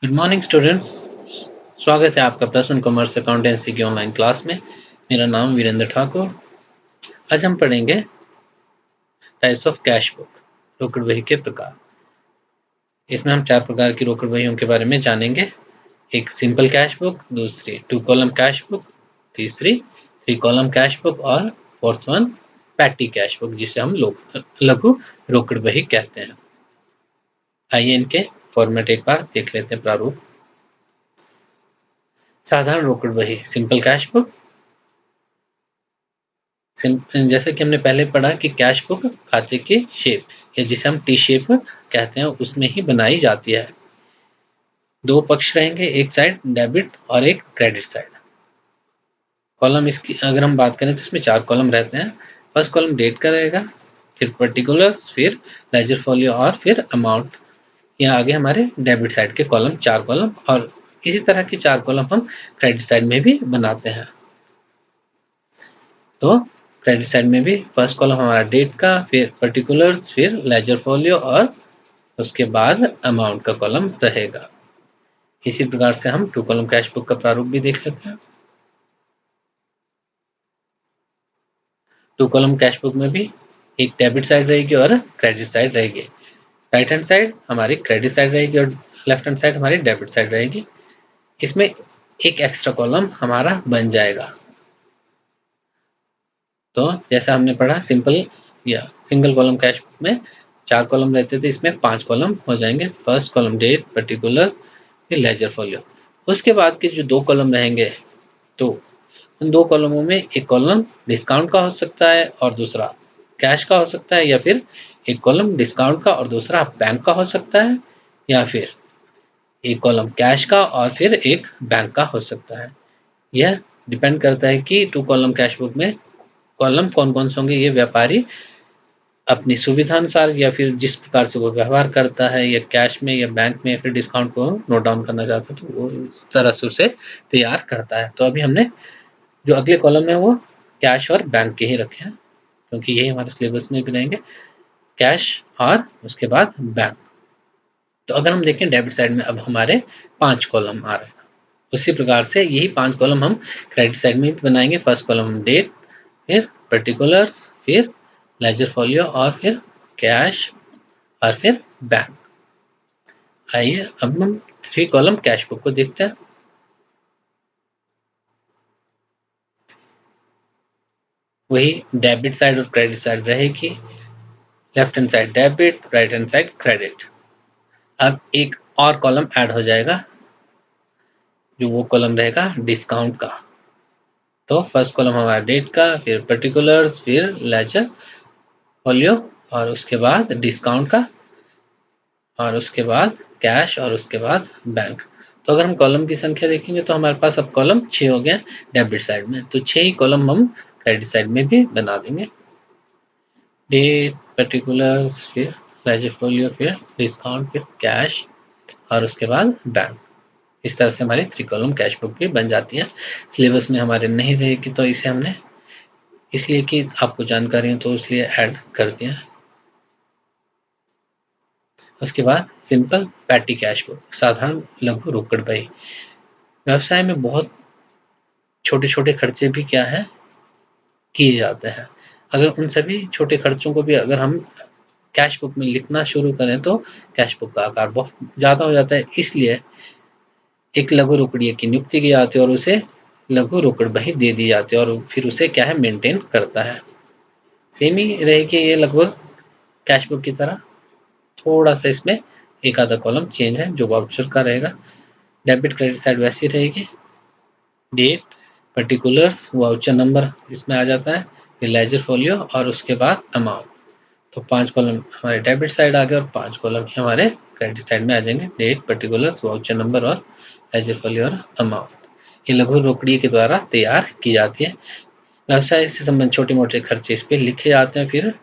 Good morning students. स्वागत है आपका प्लस वन कॉमर्स अकाउंटेंसी की ऑनलाइन क्लास में। मेरा नाम वीरेंद्र ठाकुर। आज हम पढ़ेंगे टाइप्स ऑफ कैश बुक, रोकड़ बही के प्रकार। इसमें हम 4 प्रकार की रोकड़ बहियों के बारे में जानेंगे। एक सिंपल कैश बुक, दूसरी 2 कॉलम कैश बुक, तीसरी 3 कॉलम कैश बुक और fourth one petty cash book, जिसे हम लघु रोकड़ बही कहते हैं। आइए इनके फॉर्मेट एक बार देख लेते हैं। प्रारूप: साधारण रोकड़ बही सिंपल कैश बुक। जैसे कि हमने पहले पढ़ा कि कैश बुक खाते की शेप, या जिसे हम टी शेप कहते हैं, उसमें ही बनाई जाती है। 2 पक्ष रहेंगे, एक साइड डेबिट और एक क्रेडिट साइड। कॉलम इसकी अगर हम बात करें तो इसमें 4 कॉलम रहते हैं। फर्स्ट कॉलम डेट का रहेगा, फिर पर्टिकुलर्स, फिर लेजर फोलियो और फिर अमाउंट। यहाँ आगे हमारे डेबिट साइड के कॉलम 4 कॉलम, और इसी तरह के 4 कॉलम हम क्रेडिट साइड में भी बनाते हैं। तो क्रेडिट साइड में भी फर्स्ट कॉलम हमारा डेट का, फिर पर्टिकुलर्स, फिर लेजर फोलियो और उसके बाद अमाउंट का कॉलम रहेगा। इसी प्रकार से हम 2 कॉलम कैश बुक का प्रारूप भी देख लेते हैं। 2 कॉलम कैश बुक में भी एक डेबिट साइड रहेगी और क्रेडिट साइड रहेगी। राइट हैंड साइड हमारी क्रेडिट साइड रहेगी और लेफ्ट हैंड साइड हमारी डेबिट साइड रहेगी। इसमें एक एक्स्ट्रा कॉलम हमारा बन जाएगा। तो जैसा हमने पढ़ा सिंपल या सिंगल कॉलम कैश बुक में 4 कॉलम रहते थे, इसमें 5 कॉलम हो जाएंगे। फर्स्ट कॉलम डेट, पर्टिकुलर्स, फिर लेजर फोलियो। उसके बाद के जो 2 कॉलम रहेंगे, तो उन 2 कॉलमों में एक कॉलम डिस्काउंट का हो सकता है और दूसरा कैश का हो सकता है, या फिर एक कॉलम डिस्काउंट का और दूसरा बैंक का हो सकता है, या फिर एक कॉलम कैश का और फिर एक बैंक का हो सकता है। यह डिपेंड करता है कि 2 कॉलम कैश बुक में कॉलम कौन-कौन से होंगे। ये व्यापारी अपनी सुविधानुसार या फिर जिस प्रकार से वो व्यवहार करता है, या कैश में या बैंक में या फिर डिस्काउंट को नोट डाउन करना चाहता है, तो वो इस तरह से उसे तैयार करता है। तो अभी हमने जो अगले कॉलम है वो कैश और बैंक के ही रखे हैं, क्योंकि यही हमारे सिलेबस में भी रहेंगे, कैश और उसके बाद बैंक। तो अगर हम देखें डेबिट साइड में अब हमारे 5 कॉलम आ रहे हैं। उसी प्रकार से यही 5 कॉलम हम क्रेडिट साइड में भी बनाएंगे। फर्स्ट कॉलम डेट, फिर पर्टिकुलर्स, फिर लेजर फोलियो और फिर कैश और फिर बैंक। आइए अब हम 3 कॉलम कैश बुक को देखते हैं। वही डेबिट साइड और क्रेडिट साइड रहेगी। Left hand side debit, right hand side credit. अब एक और कॉलम ऐड हो जाएगा, जो वो कॉलम रहेगा डिस्काउंट का। तो फर्स्ट कॉलम हमारा डेट का, फिर पर्टिकुलर्स, फिर लेजर फोलियो और उसके बाद डिस्काउंट का, और उसके बाद कैश और उसके बाद बैंक। तो अगर हम कॉलम की संख्या देखेंगे तो हमारे पास अब कॉलम 6 हो गए डेबिट साइड में। तो 6 ही कॉलम हम क्रेडिट साइड में भी बना देंगे। डेट, पर्टिकुलर्स, फिर लेजर फोलियो, फिर डिस्काउंट, फिर कैश और उसके बाद बैंक। इस तरह से हमारी 3 कॉलम कैश बुक भी बन जाती है। सिलेबस में हमारे नहीं रहेगी, तो इसे हमने इसलिए कि आपको जानकारी हो तो इसलिए ऐड कर दिया। उसके बाद सिंपल पैटी कैश बुक, साधारण लघु रोकड़ बही। व्यवसाय में बहुत छोटे-छोटे खर्चे भी क्या है किए जाते हैं। अगर उन सभी छोटे खर्चों को भी अगर हम कैश बुक में लिखना शुरू करें तो कैश बुक का आकार बहुत ज़्यादा हो जाता है। इसलिए एक लघु रोकड़िए की नियुक्ति की जाती है और उसे लघु रोकड़ बही दे दी जाती है, और फिर उसे क्या है मेंटेन करता है। सेम ही रहेगी ये लगभग कैश बुक की तरह। थोड़ा सा इसमें एक आधा कॉलम चेंज है जो वाउचर का रहेगा। डेबिट क्रेडिट साइड वैसी रहेगी। डेट, पर्टिकुलर्स, वाउचर नंबर इसमें आ जाता है, फिर लेजर फोलियो और उसके बाद अमाउंट। तो 5 कॉलम हमारे डेबिट साइड आ गए और 5 कॉलम हमारे क्रेडिट साइड में आ जाएंगे। डेट, पर्टिकुलर्स, वाउचर नंबर और लेजर फोलियो और अमाउंट। ये लघु रोकड़िए के द्वारा तैयार की जाती है। व्यवसाय से संबंधित छोटे मोटे खर्चे इस पे लिखे जाते हैं, फिर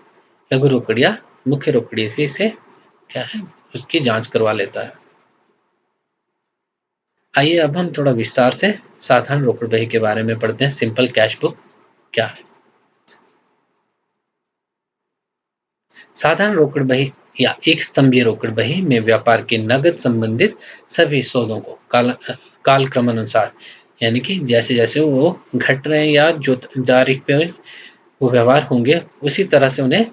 लघु रोकड़िया मुख्य रोकड़िए से इसे क्या है उसकी जांच करवा लेता है। आइए अब हम थोड़ा विस्तार से साधारण रोकड़ बही के बारे में पढ़ते हैं। सिंपल कैश बुक क्या है? साधारण रोकड़ बही या एक स्तंभीय रोकड़ बही में व्यापार के नकद संबंधित सभी सौदों को कालक्रमानुसार, यानी कि जैसे जैसे वो घट रहे हैं या जो तारीख पे वो व्यवहार होंगे उसी तरह से उन्हें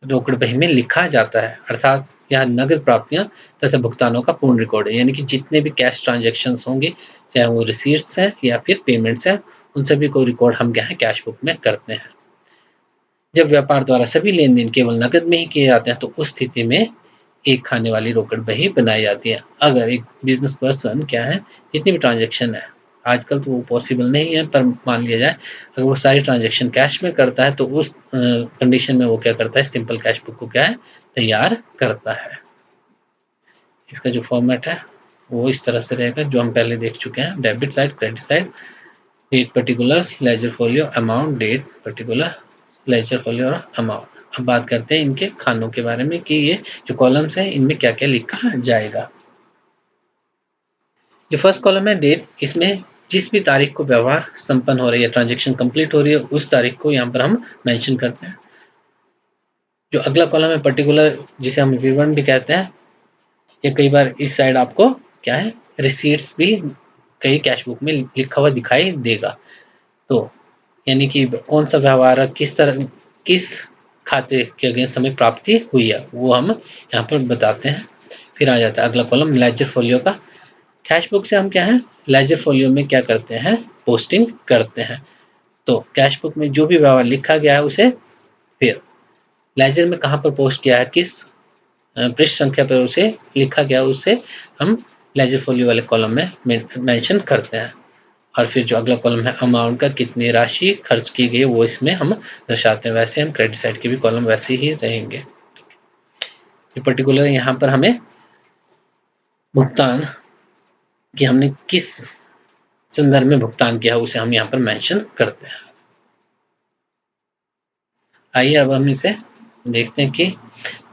रोकड़ बही में लिखा जाता है। अर्थात यह नकद प्राप्तियां तथा भुगतानों का पूर्ण रिकॉर्ड है, यानी कि जितने भी कैश ट्रांजैक्शंस होंगे, चाहे वो रिसीट्स हैं या फिर पेमेंट्स हैं, उन सभी को रिकॉर्ड हम क्या है कैश बुक में करते हैं। जब व्यापार द्वारा सभी लेन देन केवल नकद में ही किए जाते हैं तो उस स्थिति में एक खाने वाली रोकड़ बही बनाई जाती है। अगर एक बिजनेस पर्सन क्या है जितनी भी ट्रांजैक्शन है, आजकल तो वो पॉसिबल नहीं है, पर मान लिया जाए अगर वो सारी ट्रांजैक्शन कैश में करता है तो उस कंडीशन में वो क्या करता है, सिंपल कैश बुक को क्या है तैयार करता है। इसका जो फॉर्मेट है वो इस तरह से रहेगा जो हम पहले देख चुके हैं। Debit side, credit side, date particulars, ledger folio, amount, date particular, ledger folio और अमाउंट। अब बात करते हैं इनके खानों के बारे में कि ये जो कॉलम्स हैं इनमें क्या क्या लिखा जाएगा। जो फर्स्ट कॉलम है डेट, इसमें जिस भी तारीख को व्यवहार संपन्न हो रही है, ट्रांजेक्शन कंप्लीट हो रही है, उस तारीख को यहाँ पर हम मेंशन करते हैं। जो अगला कॉलम है पर्टिकुलर, जिसे हम विवरण भी कहते हैं, या कई बार इस साइड आपको क्या है रिसीट्स भी कई कैश बुक में लिखा हुआ दिखाई देगा। तो यानी कि कौन सा व्यवहार किस तरह किस खाते के अगेंस्ट हमें प्राप्ति हुई है वो हम यहाँ पर बताते हैं। फिर आ जाता है अगला कॉलम लेजर फोलियो का। कैश बुक से हम क्या है लेजर फोलियो में क्या करते हैं, पोस्टिंग करते हैं। तो कैश बुक में जो भी व्यवहार लिखा गया है उसे फिर लेजर में कहाँ पर पोस्ट किया है, किस पृष्ठ संख्या पर उसे लिखा गया, उसे हम लेजर फोलियो वाले कॉलम में मेंशन करते हैं। और फिर जो अगला कॉलम है अमाउंट का, कितनी राशि खर्च की गई वो इसमें हम दर्शाते हैं। वैसे हम क्रेडिट साइड के भी कॉलम वैसे ही रहेंगे। ये पर्टिकुलर यहाँ पर हमें भुगतान कि हमने किस संदर्भ में भुगतान किया उसे हम यहाँ पर मेंशन करते हैं। आइए अब हम इसे देखते हैं कि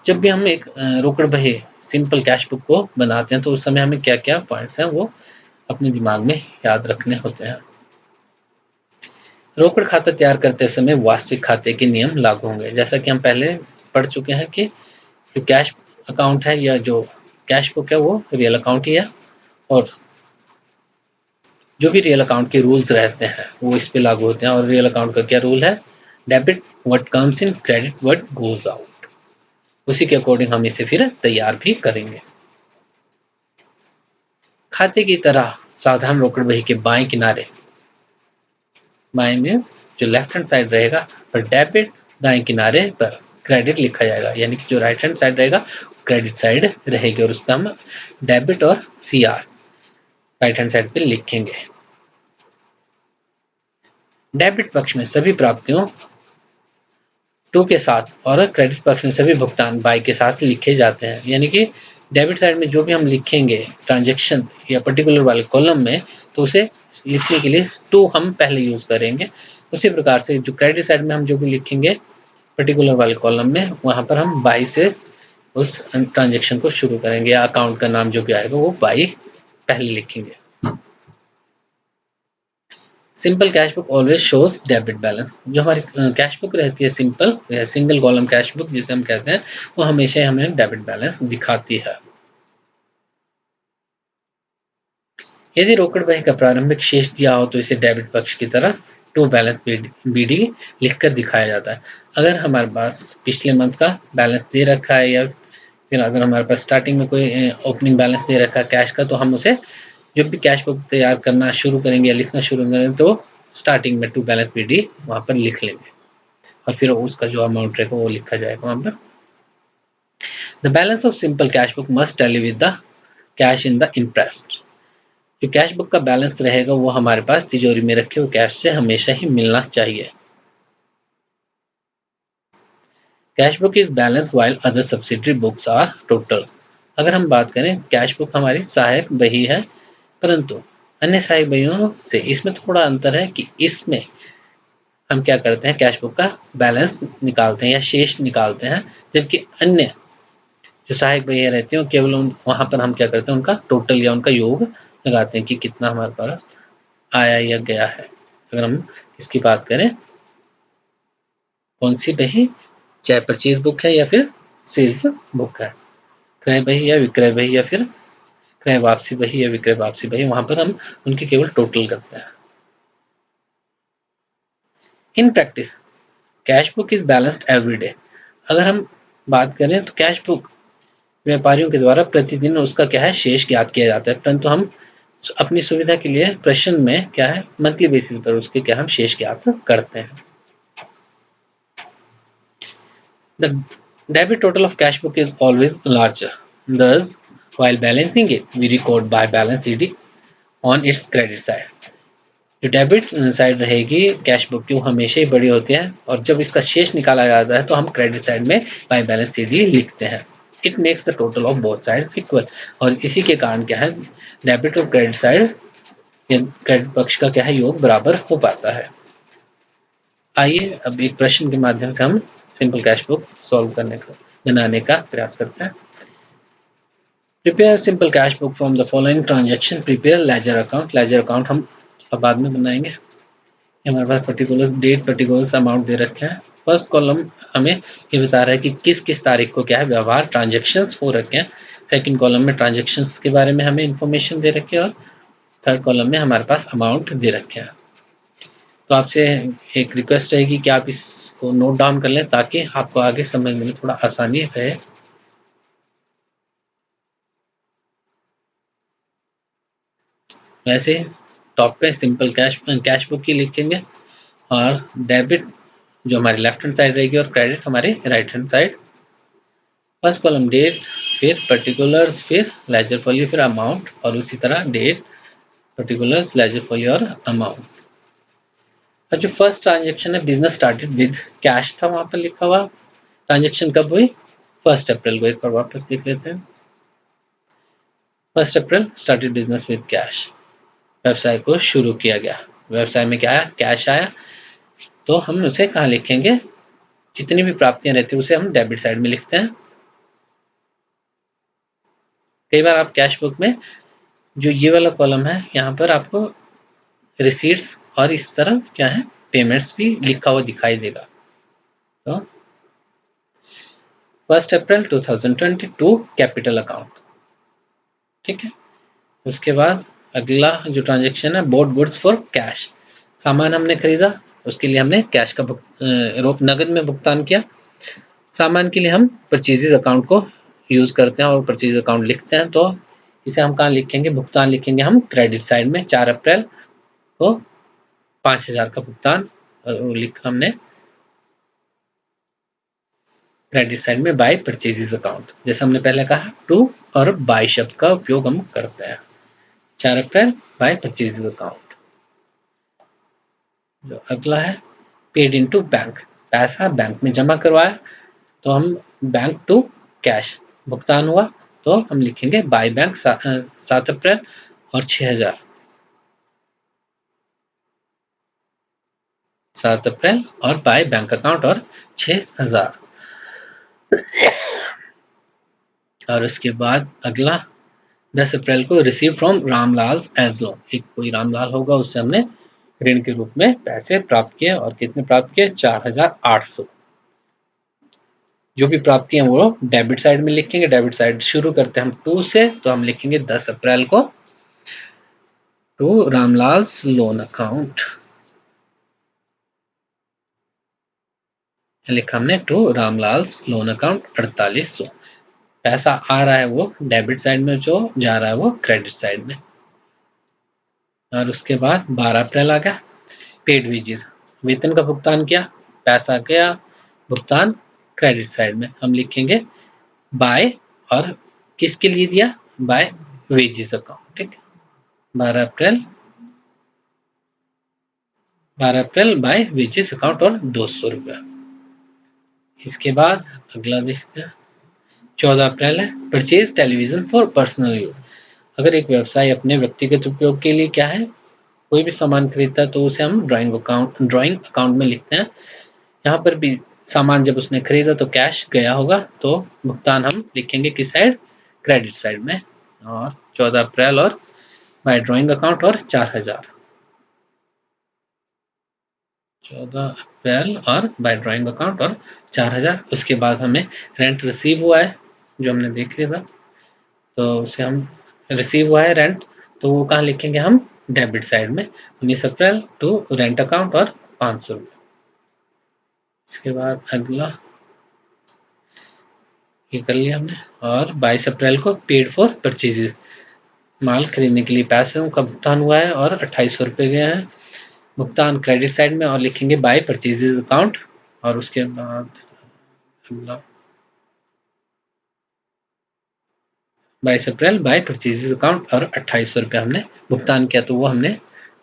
जब भी हम एक रोकड़ बही सिंपल कैश बुक को बनाते हैं तो उस समय हमें क्या क्या पॉइंट्स हैं वो अपने दिमाग में याद रखने होते हैं। रोकड़ खाता तैयार करते समय वास्तविक खाते के नियम लागू होंगे। जैसा कि हम पहले पढ़ चुके हैं कि जो कैश अकाउंट है या जो कैश बुक है वो रियल अकाउंट ही है, और जो भी रियल अकाउंट के रूल्स रहते हैं वो इस पे लागू होते हैं। और रियल अकाउंट का क्या रूल है, debit what comes in, credit what goes out. उसी के अकॉर्डिंग हम इसे फिर तैयार भी करेंगे। खाते की तरह साधारण रोकड़ बही के बाएं किनारे, बाएं मीन्स जो लेफ्ट हैंड साइड रहेगा पर डेबिट, दाएं किनारे पर क्रेडिट लिखा जाएगा, यानी कि जो राइट हैंड साइड रहेगा क्रेडिट साइड रहेगी और उस पर हम डेबिट और सीआर राइट हैंड साइड पे लिखेंगे। डेबिट पक्ष में सभी प्राप्तियों टू के साथ और क्रेडिट पक्ष में सभी भुगतान बाई के साथ लिखे जाते हैं। यानी कि डेबिट साइड में जो भी हम लिखेंगे ट्रांजैक्शन या पर्टिकुलर वाले कॉलम में, तो उसे लिखने के लिए टू हम पहले यूज करेंगे। उसी प्रकार से जो क्रेडिट साइड में हम जो भी लिखेंगे पर्टिकुलर वाले कॉलम में, वहां पर हम बाई से उस ट्रांजैक्शन को शुरू करेंगे, या अकाउंट का नाम जो भी आएगा वो बाई पहले लिखेंगे। Simple cash book always shows debit balance. जो हमारी कैश बुक रहती है सिंपल या सिंगल कॉलम कैश बुक जिसे हम कहते हैं, वो हमेशा हमें डेबिट बैलेंस दिखाती है। यदि रोकड़ बही का प्रारंभिक शेष दिया हो तो इसे डेबिट पक्ष की तरफ टू बैलेंस बीडी लिखकर दिखाया जाता है। अगर हमारे पास पिछले मंथ का बैलेंस दे रखा है या फिर अगर हमारे पास स्टार्टिंग में कोई ओपनिंग बैलेंस दे रखा है कैश का, तो हम उसे जब भी कैश बुक तैयार करना शुरू करेंगे या लिखना शुरू करेंगे तो स्टार्टिंग में टू बैलेंस बीडी वहां पर लिख लेंगे और फिर उसका जो अमाउंट रहेगा वो लिखा जाएगा वहां पर। The balance of simple cash book must tally with the cash in the interest. जो कैश बुक का बैलेंस रहेगा वो हमारे पास तिजोरी में रखे हुए कैश से हमेशा ही मिलना चाहिए। Cash book is balance while other subsidiary books are total. अगर हम बात करें कैश बुक हमारी सहायक बही है, परंतु अन्य सहायक बहियों से इसमें थोड़ा अंतर है कि इसमें हम क्या करते हैं कैश बुक का बैलेंस निकालते हैं या शेष निकालते हैं, जबकि अन्य जो सहायक बहियाँ रहती हैं केवल वहां पर हम क्या करते हैं उनका टोटल या उनका योग लगाते हैं कि कितना हमारे पास आया या गया है। अगर हम इसकी बात करें कौन सी बही, चाहे परचेज बुक है या फिर सेल्स बुक है। क्रय बही या विक्रय बही या फिर क्रय वापसी बही या विक्रय वापसी बही, वहां पर हम उनकी केवल टोटल करते हैं। In practice cash book is balanced every day. अगर हम बात करें तो कैश बुक व्यापारियों के द्वारा प्रतिदिन उसका क्या है शेष ज्ञात किया जाता है, परंतु हम अपनी सुविधा के लिए प्रश्न में क्या है मंथली बेसिस पर उसके क्या हम शेष ज्ञात करते हैं। The debit total of cash book is always larger. Thus, while balancing it, we record by balance sheet on its credit side. जो डेबिट साइड रहेगी कैश बुक की वो हमेशा ही बड़ी होती है, और जब इसका शेष निकाला जाता है तो हम क्रेडिट साइड में बाय बैलेंस शीट लिखते हैं। It makes the total of both sides equal, और इसी के कारण क्या है डेबिट और क्रेडिट साइड क्रेडिट पक्ष का क्या है योग बराबर हो पाता है। आइए अब एक प्रश्न के माध्यम से हम सिंपल कैश बुक सॉल्व करने का बनाने का प्रयास करते हैं। Prepare simple cash book from the following transaction. Prepare ledger account. Ledger account हम अब बाद में बनाएंगे। हमारे पास पर्टिकुलर्स डेट पर्टिकुलर्स अमाउंट दे रखे हैं। फर्स्ट कॉलम हमें ये बता रहा है कि किस किस तारीख को क्या है व्यवहार ट्रांजैक्शंस हो रखे हैं। सेकंड कॉलम में ट्रांजैक्शंस के बारे में हमें इंफॉर्मेशन दे रखी है, और थर्ड कॉलम में हमारे पास अमाउंट दे रखे हैं। तो आपसे एक रिक्वेस्ट रहेगी कि आप इसको नोट डाउन कर लें ताकि आपको आगे समझने में थोड़ा आसानी रहे। वैसे टॉप पे सिंपल कैश बुक की लिखेंगे, और डेबिट जो हमारी लेफ्ट हैंड साइड रहेगी और क्रेडिट हमारे right hand side. First column date, फिर पर्टिकुलर्स, फिर लेजर फॉलियो, फिर अमाउंट, और उसी तरह डेट पर्टिकुलर्स लेजर फॉलियो और अमाउंट। और जो फर्स्ट ट्रांजेक्शन है बिजनेस स्टार्टेड विद कैश था, वहां पर लिखा हुआ ट्रांजेक्शन कब हुई 1 अप्रैल को। एक बार वापस देख लेते हैं। 1 अप्रैल स्टार्टेड बिजनेस विद कैश, व्यवसाय को शुरू किया गया। व्यवसाय में क्या आया कैश आया, तो हम उसे कहाँ लिखेंगे जितनी भी प्राप्तियां रहती है उसे हम डेबिट साइड में लिखते हैं। कई बार आप कैश बुक में जो ये वाला कॉलम है यहाँ पर आपको रिसीट्स और इस तरह क्या है पेमेंट्स भी लिखा हुआ दिखाई देगा। तो 1 अप्रैल 2022 कैपिटल अकाउंट, ठीक है। उसके बाद अगला जो ट्रांजेक्शन है बोट गुड्स फॉर कैश, सामान हमने खरीदा उसके लिए हमने कैश का नगद में भुगतान किया। सामान के लिए हम परचेजेज अकाउंट को यूज करते हैं और परचेज अकाउंट लिखते हैं, तो इसे हम कहाँ लिखेंगे भुगतान लिखेंगे हम क्रेडिट साइड में। 4 अप्रैल को 5,000 का भुगतान लिखा हमने क्रेडिट साइड में बाय परचेजेज अकाउंट। जैसे हमने पहले कहा टू और बाय शब्द का उपयोग हम करते हैं। 4 अप्रैल बाय परचेजेज अकाउंट। जो अगला है पेड इनटू बैंक, पैसा बैंक में जमा करवाया, तो हम बैंक टू कैश भुगतान हुआ, तो हम लिखेंगे बाय बैंक 7 अप्रैल और 6,000। 7 अप्रैल और बाय बैंक अकाउंट और 6,000। और उसके बाद अगला 10 अप्रैल को receive from Ramlal as loan, एक कोई रामलाल होगा उससे हमने ऋण के रूप में पैसे प्राप्त किए, और कितने प्राप्त किए 4,800। जो भी प्राप्ति है वो डेबिट साइड में लिखेंगे। डेबिट साइड शुरू करते हैं हम 2 से, तो हम लिखेंगे 10 अप्रैल को टू रामलाल लोन अकाउंट, लिखा हमने टू रामलाल लोन अकाउंट 4800। पैसा आ रहा है वो डेबिट साइड में, जो जा रहा है वो क्रेडिट साइड में। और उसके बाद 12 अप्रैल आ गया पेड वेजेस, वेतन का भुगतान किया, पैसा गया भुगतान क्रेडिट साइड में, हम लिखेंगे बाय, और किसके लिए दिया बाय वेजेस अकाउंट, ठीक है। 12 अप्रैल बाय वेजेस अकाउंट और 200 रुपया। इसके बाद अगला देखते हैं 14 अप्रैल है purchase television for personal use. अगर एक व्यवसाय अपने व्यक्तिगत उपयोग के लिए क्या है कोई भी सामान खरीदता है तो उसे हम ड्राइंग अकाउंट में लिखते हैं। यहाँ पर भी सामान जब उसने खरीदा तो कैश गया होगा, तो भुगतान हम लिखेंगे किस साइड क्रेडिट साइड में। और 14 अप्रैल और बाय ड्राइंग अकाउंट और 4,000। 14 अप्रैल और बाय ड्राइंग अकाउंट और 4000। उसके बाद हमें रेंट रिसीव हुआ है जो हमने देख लिया था, तो उसे हम रिसीव हुआ है रेंट, तो वो कहाँ लिखेंगे हम, डेबिट साइड में 19 अप्रैल टू रेंट अकाउंट और 500 रुपये। इसके बाद अगला ये कर लिया हमने। और 22 अप्रैल को पेड फॉर परचेजेज, माल खरीदने के लिए पैसे का भुगतान हुआ है और 2800 रुपये गए हैं भुगतान क्रेडिट साइड में, और लिखेंगे बाय परचेजेज अकाउंट। और उसके बाद अगला 22 अप्रैल बाय परचेजेज अकाउंट और 2800 रुपये हमने भुगतान किया, तो वो हमने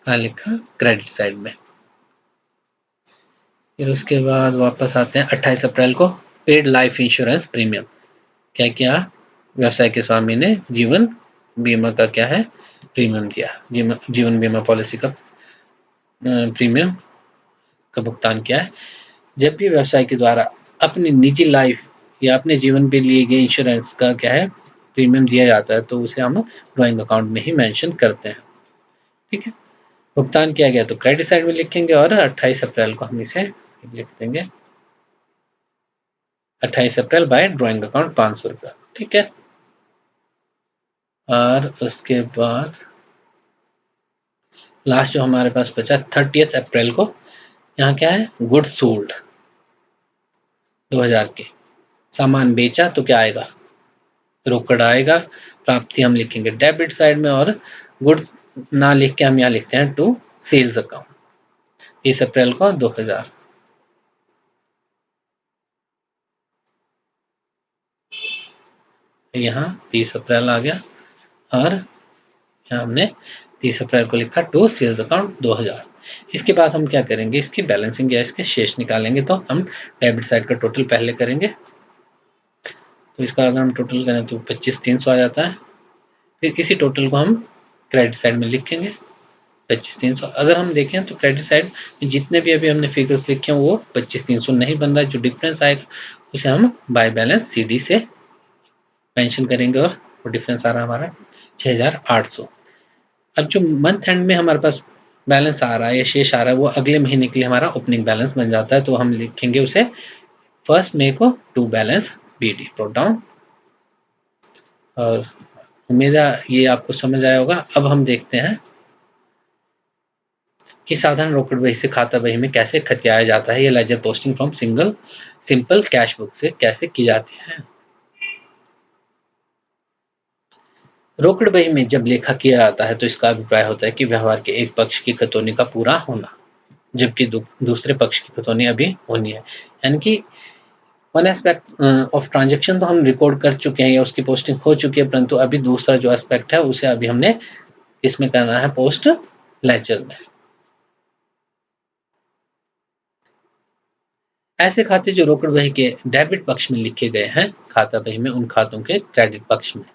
कहाँ लिखा, क्रेडिट साइड में। फिर उसके बाद वापस आते हैं 28 अप्रैल को, पेड लाइफ इंश्योरेंस प्रीमियम। क्या क्या, व्यवसाय के स्वामी ने जीवन बीमा का क्या है, प्रीमियम दिया, जीवन बीमा पॉलिसी का प्रीमियम का भुगतान किया है। जब भी व्यवसाय के द्वारा अपनी निजी लाइफ या अपने जीवन पे लिए गए इंश्योरेंस का क्या है, प्रीमियम दिया जाता है, तो उसे हम ड्राइंग अकाउंट में ही मेंशन करते हैं। ठीक है, भुगतान किया गया तो क्रेडिट साइड में लिखेंगे, और 28 अप्रैल को हम इसे लिख देंगे 28 अप्रैल बाय ड्राइंग अकाउंट 500 रुपया। ठीक है, और उसके बाद लास्ट जो हमारे पास बचा 30 अप्रैल को, यहाँ क्या है, गुड्स सोल्ड 2000 के, सामान बेचा तो क्या आएगा, रोकड़ आएगा। प्राप्ति हम लिखेंगे डेबिट साइड में, और गुड्स ना लिख के हम यहाँ लिखते हैं टू सेल्स अकाउंट 30 अप्रैल को 2000। यहाँ 30 अप्रैल आ गया, और यहाँ हमने 30 अप्रैल को लिखा टू सेल्स अकाउंट 2000। इसके बाद हम क्या करेंगे, इसकी बैलेंसिंग या इसके शेष निकालेंगे, तो हम डेबिट साइड का टोटल पहले करेंगे। तो इसका अगर हम टोटल करें तो 25,300 आ जाता है। फिर इसी टोटल को हम क्रेडिट साइड में लिखेंगे 25,300। अगर हम देखें तो क्रेडिट साइड में जितने भी अभी हमने फिगर्स लिखे हैं वो 25,300 नहीं बन रहा है, जो डिफरेंस आएगा उसे हम बाय बैलेंस CD से मेंशन करेंगे, और वो डिफरेंस आ रहा है हमारा 6,800। अब जो मंथ एंड में हमारे पास बैलेंस आ रहा है या शेष आ रहा है, वो अगले महीने के लिए हमारा ओपनिंग बैलेंस बन जाता है, तो हम लिखेंगे उसे 1 मई को to balance BD brought down. और उम्मीद है ये आपको समझ आया होगा। अब हम देखते हैं कि साधारण रोकड़ बही से खाता बही में कैसे खतियाया जाता है, या ledger posting from simple cash book से कैसे की जाती है। रोकड़ बही में जब लेखा किया जाता है तो इसका अभिप्राय होता है कि व्यवहार के एक पक्ष की खतौनी का पूरा होना, जबकि दूसरे पक्ष की खतौनी अभी होनी है। यानी कि वन एस्पेक्ट ऑफ ट्रांजेक्शन तो हम रिकॉर्ड कर चुके हैं या उसकी पोस्टिंग हो चुकी है, परंतु अभी दूसरा जो एस्पेक्ट है उसे अभी हमने इसमें करना है, पोस्ट लेजर में। ऐसे खाते जो रोकड़ बही के डेबिट पक्ष में लिखे गए हैं, खाता बही में उन खातों के क्रेडिट पक्ष में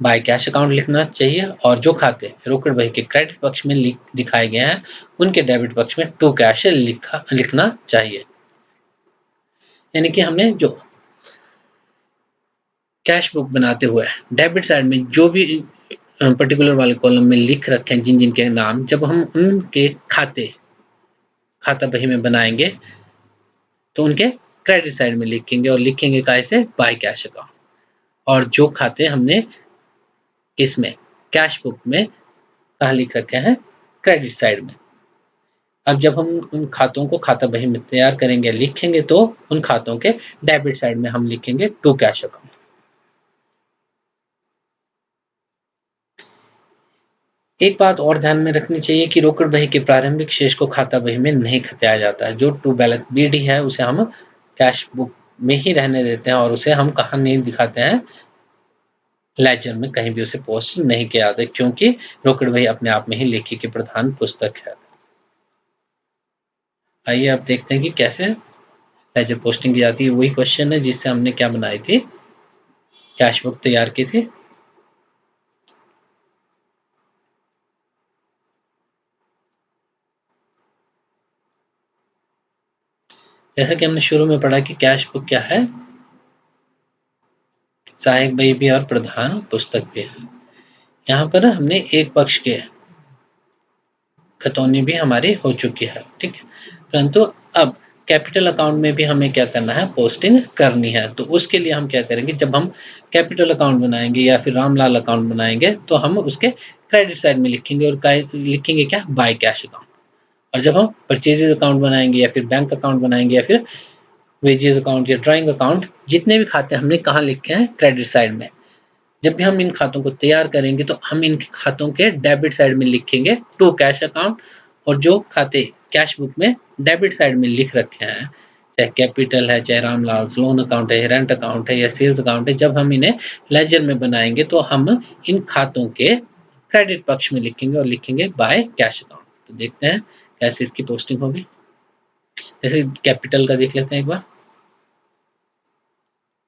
बाय कैश अकाउंट लिखना चाहिए, और जो खाते रोकड़ बही के क्रेडिट पक्ष में दिखाए गए हैं उनके डेबिट पक्ष में टू कैश लिखना चाहिए। यानी कि हमने जो कैश बुक बनाते हुए डेबिट साइड में जो भी पर्टिकुलर वाले कॉलम में लिख रखे हैं जिन जिन के नाम, जब हम उनके खाता बही में बनाएंगे तो उनके क्रेडिट साइड में लिखेंगे, और लिखेंगे कैसे, बाय कैश अकाउंट। और जो खाते हमने इसमें कैश बुक में कहाँ लिख रखे हैं, क्रेडिट साइड में। अब जब हम उन खातों को खाता बही में तैयार करेंगे, लिखेंगे, तो उन खातों के डेबिट साइड में हम लिखेंगे टू कैश अकाउंट। एक बात और ध्यान में रखनी चाहिए कि रोकड़ बही के प्रारंभिक शेष को खाता बही में नहीं खतियाया जाता है। जो टू बैलेंस BD है उसे हम कैश बुक में ही रहने देते हैं, और उसे हम कहाँ नहीं दिखाते हैं, लेजर में कहीं भी उसे पोस्ट नहीं किया जाता, क्योंकि रोकड़ बही अपने आप में ही लेखी की प्रधान पुस्तक है। आइए अब देखते हैं कि कैसे लेजर पोस्टिंग की जाती है। वही क्वेश्चन है जिससे हमने क्या बनाई थी, कैश बुक तैयार की थी। जैसा कि हमने शुरू में पढ़ा कि कैश बुक क्या है, सहायक बही भी और प्रधान पुस्तक भी है। यहाँ पर हमने एक पक्ष के खतौनी भी हमारी हो चुकी है, ठीक है। परंतु अब कैपिटल अकाउंट में भी हमें क्या करना है, पोस्टिंग करनी है। तो उसके लिए हम क्या करेंगे, जब हम कैपिटल अकाउंट बनाएंगे या फिर रामलाल अकाउंट बनाएंगे तो हम उसके क्रेडिट साइड में लिखेंगे और लिखेंगे क्या, बाय कैश अकाउंट। और जब हम परचेजेज अकाउंट बनाएंगे या फिर बैंक अकाउंट बनाएंगे या फिर वेजेस अकाउंट या ड्राइंग अकाउंट, जितने भी खाते हमने कहाँ लिखे हैं, क्रेडिट साइड में। जब भी हम इन खातों को तैयार करेंगे तो हम इन खातों के डेबिट साइड में लिखेंगे टू कैश अकाउंट, और जो खाते कैश बुक में डेबिट साइड में लिख रखे हैं, चाहे कैपिटल है, चाहे रामलाल लोन अकाउंट है, रेंट अकाउंट है या सेल्स अकाउंट है, जब हम इन्हें लेजर में बनाएंगे तो हम इन खातों के क्रेडिट पक्ष में लिखेंगे और लिखेंगे बाय कैश अकाउंट। तो देखते हैं कैसे इसकी पोस्टिंग होगी। जैसे कैपिटल का देख लेते हैं एक बार।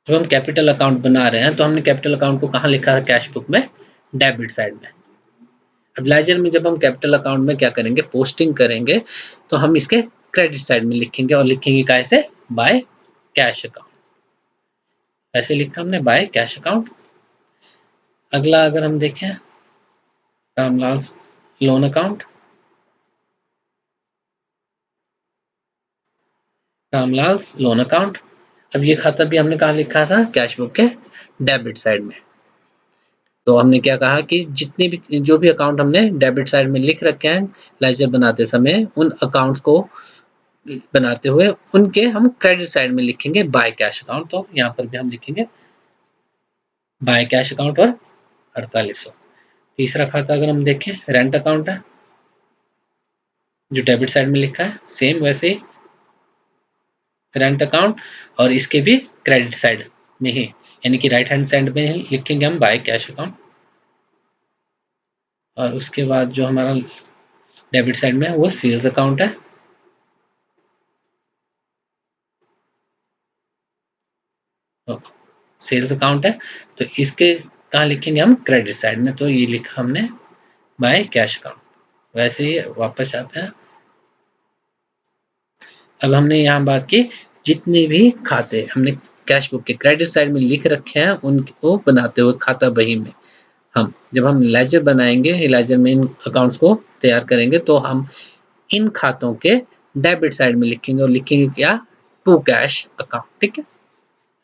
जब हम कैपिटल अकाउंट बना रहे हैं तो हमने कैपिटल अकाउंट को कहाँ लिखा है, कैश बुक में डेबिट साइड में। अब लेजर में जब हम कैपिटल अकाउंट में क्या करेंगे, पोस्टिंग करेंगे, तो हम इसके क्रेडिट साइड में लिखेंगे और लिखेंगे कैसे, बाय कैश अकाउंट। ऐसे लिखा हमने बाय कैश अकाउंट। अगला अगर हम देखें, Ramlal loan account, Ramlal loan account. अब ये खाता भी हमने कहाँ लिखा था, कैश बुक के डेबिट साइड में। तो हमने क्या कहा कि जितने भी जो भी अकाउंट हमने डेबिट साइड में लिख रखे हैं लेजर बनाते समय, उन अकाउंट्स को बनाते हुए उनके हम क्रेडिट साइड में लिखेंगे बाय कैश अकाउंट। तो यहाँ पर भी हम लिखेंगे बाय कैश अकाउंट और 4800। तीसरा खाता अगर हम देखें, रेंट अकाउंट है, जो डेबिट साइड में लिखा है, सेम वैसे ही रेंट अकाउंट, और इसके भी क्रेडिट साइड में ही, यानी कि राइट हैंड साइड में ही लिखेंगे हम बाय कैश अकाउंट। और उसके बाद जो हमारा डेबिट साइड में है वो सेल्स अकाउंट है, सेल्स अकाउंट है, तो इसके कहाँ लिखेंगे हम, क्रेडिट साइड में। तो ये लिखा हमने बाय कैश अकाउंट। वैसे ही वापस आते हैं। अब हमने यहाँ बात की, जितने भी खाते हमने कैश बुक के क्रेडिट साइड में लिख रखे हैं उनको बनाते हुए खाता बही में हम जब हम लेजर बनाएंगे, लेजर में इन अकाउंट्स को तैयार करेंगे तो हम इन खातों के डेबिट साइड में लिखेंगे और लिखेंगे क्या, टू कैश अकाउंट, ठीक है।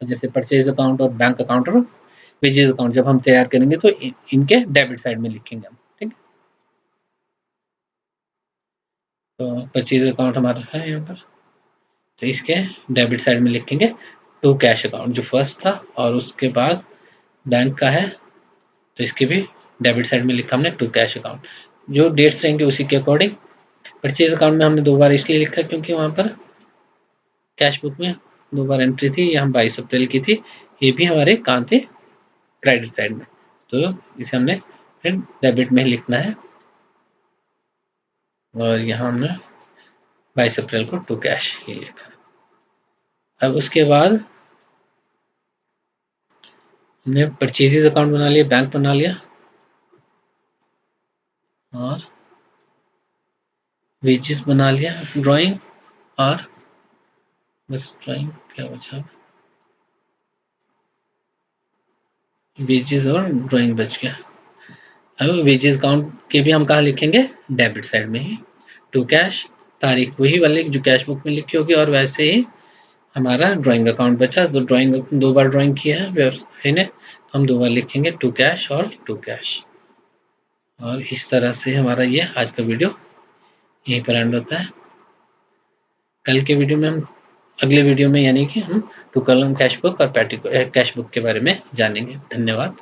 जैसे परचेज अकाउंट और बैंक अकाउंट और वेजेस अकाउंट जब हम तैयार करेंगे तो इनके डेबिट साइड में लिखेंगे हम, ठीक है। तो परचेज अकाउंट हमारा है यहाँ पर, तो इसके डेबिट साइड में लिखेंगे टू कैश अकाउंट जो फर्स्ट था, और उसके बाद बैंक का है तो इसके भी डेबिट साइड में लिखा हमने टू कैश अकाउंट। जो डेट्स रहेंगे उसी के अकॉर्डिंग। परचेज अकाउंट में हमने 2 बार इसलिए लिखा क्योंकि वहाँ पर कैश बुक में 2 बार एंट्री थी, यहाँ 22 अप्रैल की थी, ये भी हमारे कहाँ थे, क्रेडिट साइड में। तो इसे हमने फिर डेबिट में ही लिखना है, और यहाँ हमने 22 अप्रैल को टू कैश ये लिखा। अब उसके बाद हमने परचेजेज अकाउंट बना लिया, बैंक बना लिया, और वेजेस बना लिया, ड्राइंग, और बस ड्राइंग क्या बचा, वेजेस और ड्राइंग बच गया। अब वेजेस अकाउंट के भी हम कहाँ लिखेंगे, डेबिट साइड में ही, टू कैश, तारीख वही वाली जो कैश बुक में लिखी होगी, और वैसे ही हमारा ड्राइंग अकाउंट बचा। तो ड्राइंग 2 बार ड्राइंग किया है व्यवसायी ने, तो हम 2 बार लिखेंगे टू कैश और टू कैश। और इस तरह से हमारा ये आज का वीडियो यहीं पर एंड होता है। कल के वीडियो में हम अगले वीडियो में यानी कि हम टू कॉलम कैश बुक और कैश बुक के बारे में जानेंगे। धन्यवाद।